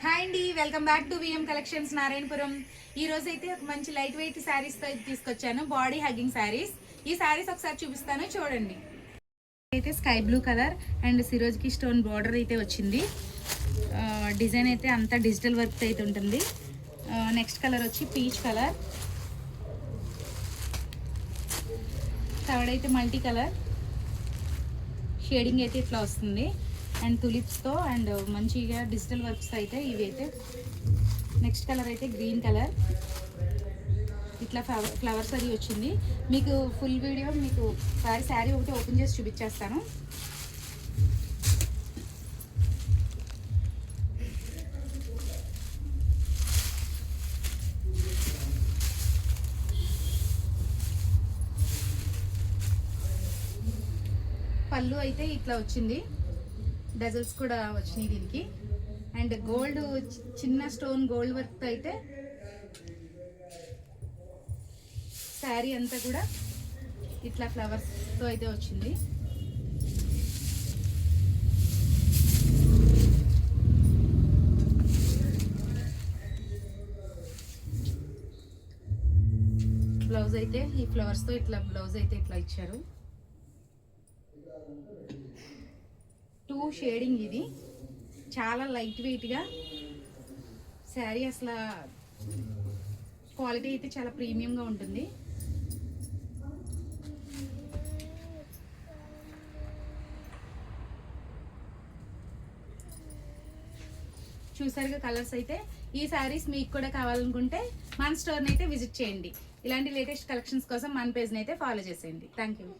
Hi అండి, welcome back to VM collections Narayanapuram. ఈ రోజు అయితే ఒక మంచి లైట్ వెయిట్ శారీస్ తో తీసుకొచ్చాను, బాడీ హగ్గింగ్ శారీస్. ఈ శారీస్ ఒకసారి చూపిస్తాను, చూడండి. అయితే స్కై బ్లూ కలర్ అండ్ సిరోజ్కి స్టోన్ బార్డర్ అయితే వచ్చింది. డిజైన్ అయితే అంతా డిజిటల్ వర్క్ అయితే ఉంటుంది. నెక్స్ట్ కలర్ వచ్చి పీచ్ కలర్, థర్డ్ అయితే మల్టీ కలర్ షేడింగ్ అయితే ఇట్లా వస్తుంది. అండ్ తులిప్స్తో అండ్ మంచిగా డిజిటల్ వర్క్స్ అయితే ఇవి అయితే. నెక్స్ట్ కలర్ అయితే గ్రీన్ కలర్, ఇట్లా ఫ్లవర్స్ అది వచ్చింది. మీకు ఫుల్ వీడియో మీకు శారీ ఒకటి ఓపెన్ చేసి చూపించేస్తాను. పళ్ళు అయితే ఇట్లా వచ్చింది, డజల్స్ కూడా వచ్చినాయి దీనికి. అండ్ గోల్డ్ చిన్న స్టోన్ గోల్డ్ వర్క్ అయితే శారీ అంతా కూడా ఇట్లా ఫ్లవర్స్తో అయితే వచ్చింది. బ్లౌజ్ అయితే ఈ ఫ్లవర్స్తో ఇట్లా బ్లౌజ్ అయితే ఇట్లా ఇచ్చారు. 2 షేడింగ్ ఇది, చాలా లైట్ వెయిట్గా శారీ. అసలు క్వాలిటీ అయితే చాలా ప్రీమియంగా ఉంటుంది. చూసారుగా కలర్స్ అయితే. ఈ శారీస్ మీకు కూడా కావాలనుకుంటే మన స్టోర్ని అయితే విజిట్ చేయండి. ఇలాంటి లేటెస్ట్ కలెక్షన్స్ కోసం మన పేజ్ని అయితే ఫాలో చేసేయండి. Thank you.